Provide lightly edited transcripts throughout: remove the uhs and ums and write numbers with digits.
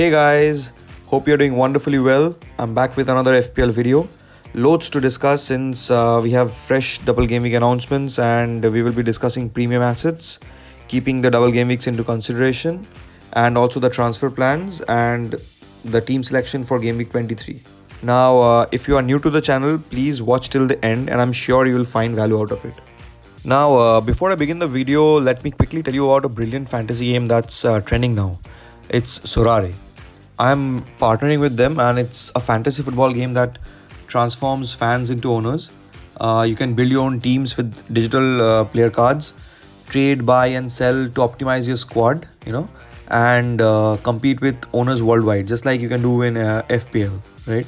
Hey guys, hope you're doing wonderfully well. I'm back with another FPL video. Loads to discuss since we have fresh double game week announcements and we will be discussing premium assets, keeping the double game weeks into consideration, and also the transfer plans and the team selection for game week 23. Now, if you are new to the channel, please watch till the end and I'm sure you will find value out of it. Now, before I begin the video, let me quickly tell you about a brilliant fantasy game that's trending now. It's Sorare. I'm partnering with them and it's a fantasy football game that transforms fans into owners. You can build your own teams with digital player cards, trade, buy and sell to optimize your squad, and compete with owners worldwide, just like you can do in FPL, right?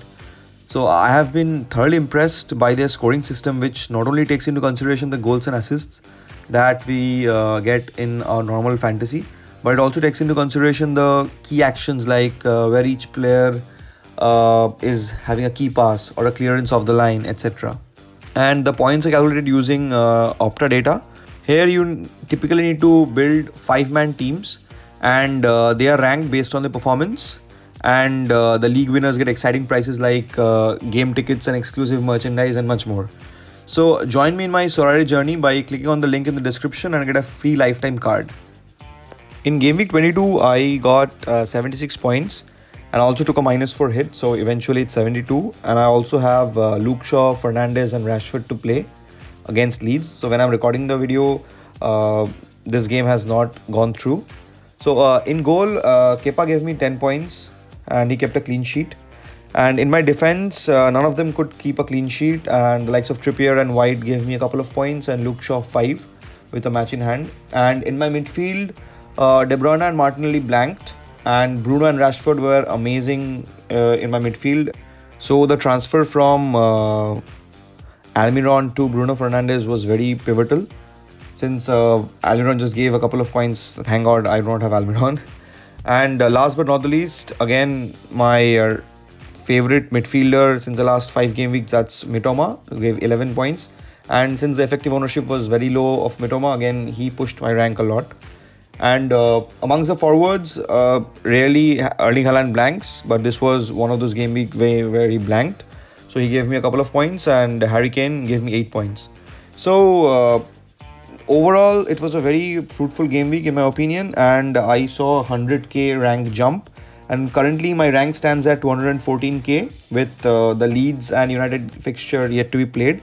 So I have been thoroughly impressed by their scoring system, which not only takes into consideration the goals and assists that we get in our normal fantasy, but it also takes into consideration the key actions like where each player is having a key pass or a clearance of the line, etc. And the points are calculated using Opta data. Here you typically need to build 5-man teams and they are ranked based on the performance. And the league winners get exciting prizes like game tickets and exclusive merchandise and much more. So join me in my Sorare journey by clicking on the link in the description and get a free lifetime card. In game week 22, I got 76 points and also took a -4 hit. So eventually it's 72. And I also have Luke Shaw, Fernandez and Rashford to play against Leeds. So when I'm recording the video, this game has not gone through. So in goal, Kepa gave me 10 points. And he kept a clean sheet. And in my defense, none of them could keep a clean sheet, and the likes of Trippier and White gave me a couple of points and Luke Shaw 5 with a match in hand. And in my midfield, De Bruyne and Martinelli blanked, and Bruno and Rashford were amazing in my midfield. So the transfer from Almiron to Bruno Fernandes was very pivotal, since Almiron just gave a couple of points. Thank God I don't have Almiron. And last but not the least, again, my favorite midfielder since the last 5 game weeks, that's Mitoma, who gave 11 points. And since the effective ownership was very low of Mitoma, again, he pushed my rank a lot. And amongst the forwards, rarely Erling Haaland blanks, but this was one of those game weeks where he blanked. So he gave me a couple of points, and Harry Kane gave me 8 points. So overall, it was a very fruitful game week in my opinion, and I saw a 100k rank jump, and currently my rank stands at 214k with the Leeds and United fixture yet to be played.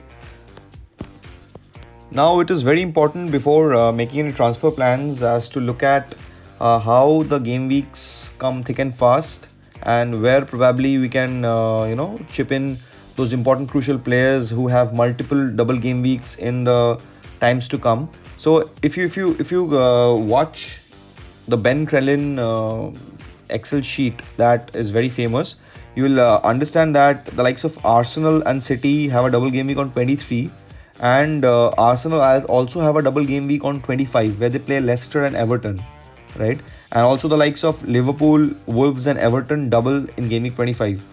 Now it is very important before making any transfer plans as to look at how the game weeks come thick and fast, and where probably we can chip in those important crucial players who have multiple double game weeks in the times to come. So if you watch the Ben Crellin Excel sheet that is very famous, you will understand that the likes of Arsenal and City have a double game week on 23, and Arsenal also have a double game week on 25 where they play Leicester and Everton, right? And also the likes of Liverpool, Wolves and Everton double in game week 25.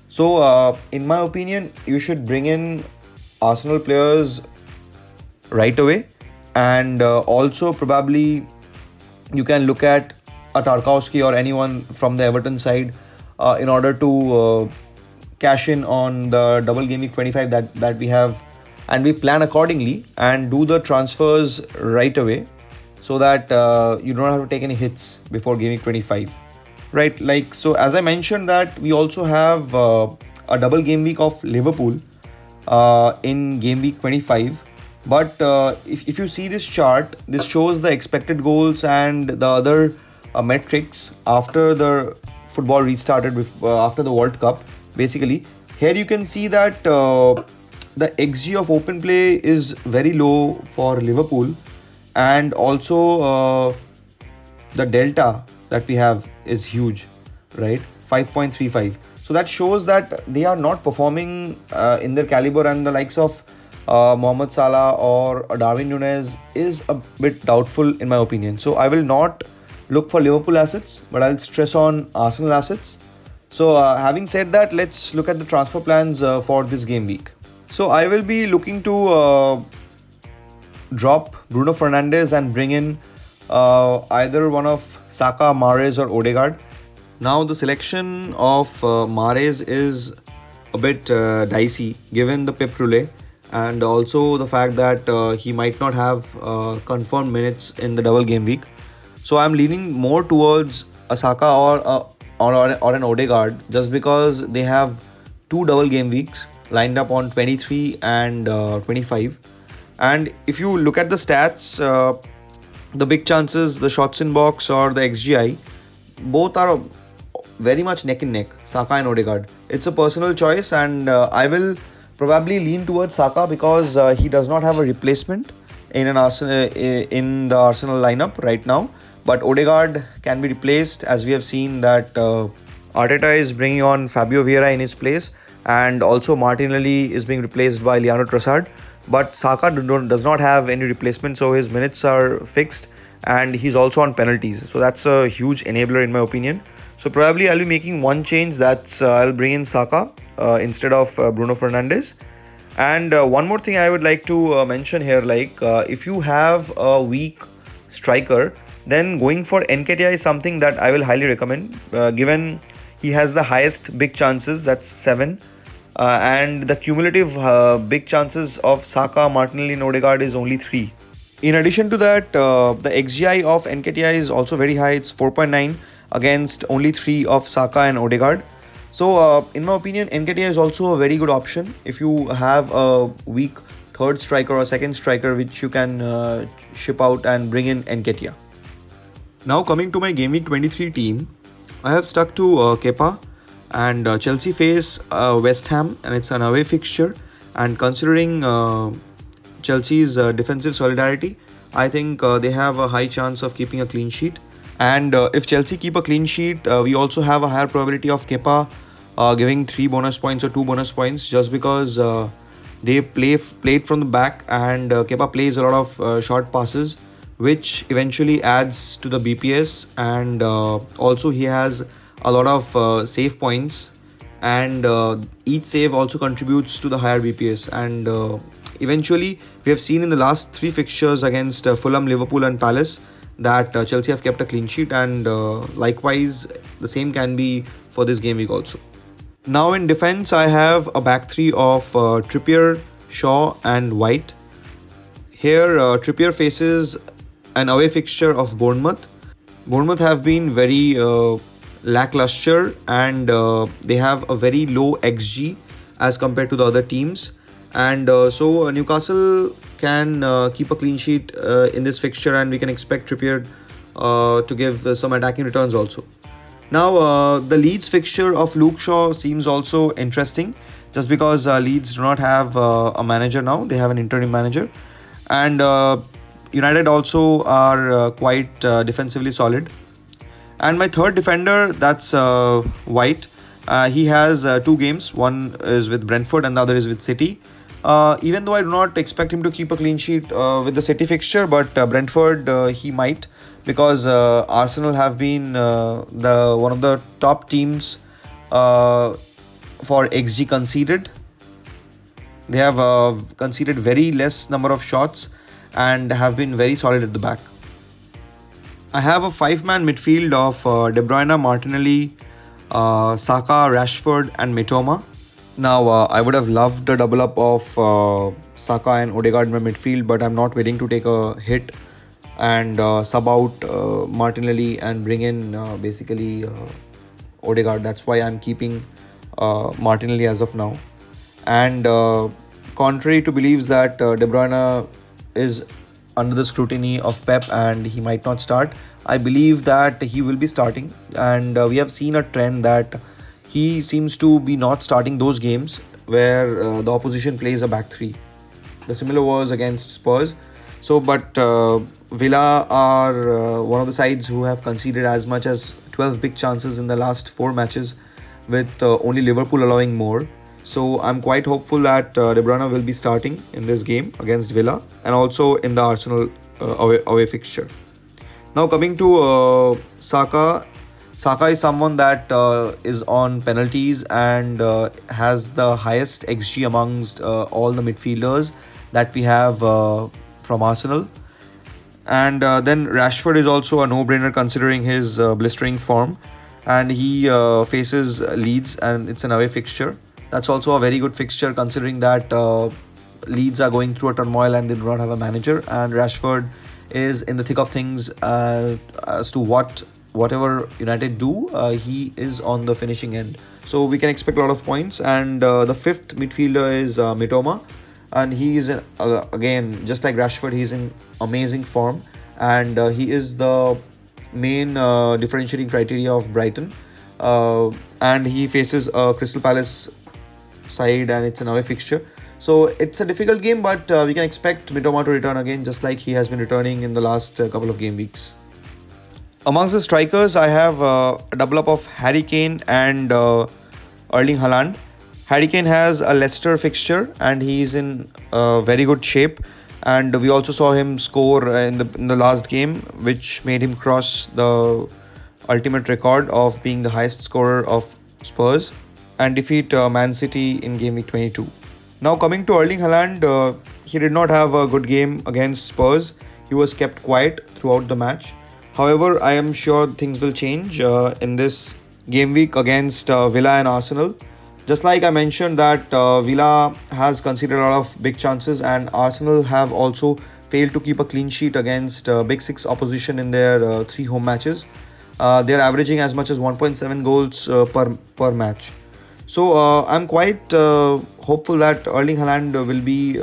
So in my opinion, you should bring in Arsenal players right away, and also probably you can look at a Tarkowski or anyone from the Everton side in order to cash in on the double game week 25 that we have, and we plan accordingly and do the transfers right away so that you don't have to take any hits before game week 25, right? Like, so as I mentioned that we also have a double game week of Liverpool in game week 25. But if you see this chart, this shows the expected goals and the other metrics after the football restarted after the World Cup. Basically, here you can see that the XG of open play is very low for Liverpool, and also the delta that we have is huge, right? 5.35. So that shows that they are not performing in their caliber, and the likes of Mohamed Salah or Darwin Núñez is a bit doubtful in my opinion. So I will not look for Liverpool assets, but I'll stress on Arsenal assets. So having said that, let's look at the transfer plans for this game week. So I will be looking to drop Bruno Fernandes and bring in either one of Saka, Mahrez or ODEGAARD. Now the selection of Mahrez is a bit dicey given the pep roulette and also the fact that he might not have confirmed minutes in the double game week. So I'm leaning more towards a SAKA or an ODEGAARD just because they have two double game weeks lined up on 23 and 25. And if you look at the stats, the big chances, the shots in box or the XGI, both are very much neck and neck, SAKA and ODEGAARD. It's a personal choice, and I will probably lean towards SAKA because he does not have a replacement in the Arsenal lineup right now. But ODEGAARD can be replaced, as we have seen that Arteta is bringing on Fabio Vieira in his place, and also Martinelli is being replaced by Leandro Trossard. But SAKA does not have any replacement, so his minutes are fixed, and he's also on penalties. So that's a huge enabler in my opinion. So probably I'll be making one change, that's I'll bring in SAKA instead of Bruno Fernandes. And one more thing I would like to mention here, like if you have a weak striker, then going for Nketiah is something that I will highly recommend, given he has the highest big chances, that's 7. And the cumulative big chances of SAKA, Martinelli and ODEGAARD is only 3. In addition to that, the XGI of Nketiah is also very high, it's 4.9 against only 3 of SAKA and ODEGAARD. So in my opinion, Nketiah is also a very good option if you have a weak third striker or second striker which you can ship out and bring in Nketiah. Now coming to my Game Week 23 team, I have stuck to Kepa, and Chelsea face West Ham, and it's an away fixture, and considering Chelsea's defensive solidarity, I think they have a high chance of keeping a clean sheet. And if Chelsea keep a clean sheet, we also have a higher probability of Kepa giving 3 bonus points or 2 bonus points, just because they played from the back, and Kepa plays a lot of short passes, which eventually adds to the BPS, and also he has a lot of save points, and each save also contributes to the higher BPS. And eventually we have seen in the last 3 fixtures against Fulham, Liverpool and Palace that Chelsea have kept a clean sheet, and likewise the same can be for this game week also. Now in defense, I have a back 3 of Trippier, Shaw and White. Here Trippier faces an away fixture of Bournemouth. Bournemouth have been very lackluster, and they have a very low XG as compared to the other teams, and so Newcastle can keep a clean sheet in this fixture, and we can expect Trippier to give some attacking returns also. Now the Leeds fixture of Luke Shaw seems also interesting, just because Leeds do not have a manager now, they have an interim manager, and United also are quite defensively solid. And my third defender, that's White. He has 2 games. One is with Brentford and the other is with City. Even though I do not expect him to keep a clean sheet with the City fixture, but Brentford he might, because Arsenal have been one of the top teams for XG conceded. They have conceded very less number of shots and have been very solid at the back. I have a 5-man midfield of De Bruyne, Martinelli, Saka, Rashford and Mitoma. Now I would have loved a double up of Saka and ODEGAARD in my midfield, but I'm not willing to take a hit and sub out Martinelli and bring in basically ODEGAARD. That's why I'm keeping Martinelli as of now. And contrary to beliefs that De Bruyne is under the scrutiny of Pep and he might not start, I believe that he will be starting, and we have seen a trend that he seems to be not starting those games where the opposition plays a back 3. The similar was against Spurs. So but Villa are one of the sides who have conceded as much as 12 big chances in the last 4 matches, with only Liverpool allowing more. So I'm quite hopeful that De Bruyne will be starting in this game against Villa, and also in the Arsenal away fixture. Now coming to Saka. Saka is someone that is on penalties and has the highest XG amongst all the midfielders that we have from Arsenal. And then Rashford is also a no-brainer considering his blistering form. and he faces Leeds, and it's an away fixture. That's also a very good fixture considering that Leeds are going through a turmoil and they do not have a manager, and Rashford is in the thick of things as to whatever United do, he is on the finishing end. So we can expect a lot of points. And the fifth midfielder is Mitoma, and he is again, just like Rashford, he's in amazing form, and he is the main differentiating criteria of Brighton. And he faces a Crystal Palace side, and it's an away fixture. So it's a difficult game, but we can expect Mitoma to return again, just like he has been returning in the last couple of game weeks. Amongst the strikers, I have a double up of Harry Kane and Erling Haaland. Harry Kane has a Leicester fixture, and he's in very good shape. And we also saw him score in the last game, which made him cross the ultimate record of being the highest scorer of Spurs and defeat Man City in game week 22. Now coming to Erling Haaland, he did not have a good game against Spurs. He was kept quiet throughout the match. However, I am sure things will change in this game week against Villa and Arsenal. Just like I mentioned that Villa has conceded a lot of big chances, and Arsenal have also failed to keep a clean sheet against Big Six opposition in their 3 home matches. They are averaging as much as 1.7 goals per match. So I'm quite hopeful that Erling Haaland will be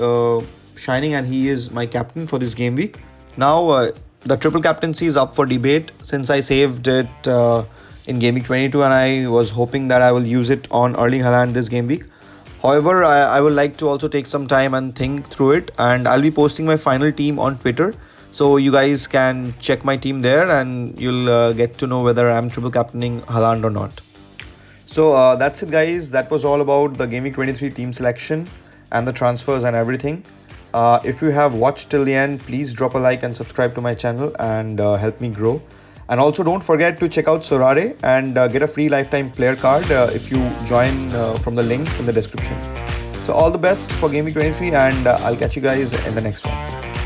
shining, and he is my captain for this game week. Now the triple captaincy is up for debate since I saved it in game week 22, and I was hoping that I will use it on Erling Haaland this game week. However, I would like to also take some time and think through it, and I'll be posting my final team on Twitter, so you guys can check my team there, and you'll get to know whether I'm triple captaining Haaland or not. So that's it, guys. That was all about the Game Week 23 team selection and the transfers and everything. If you have watched till the end, please drop a like and subscribe to my channel and help me grow. And also don't forget to check out Sorare and get a free lifetime player card if you join from the link in the description. So all the best for Game Week 23, and I'll catch you guys in the next one.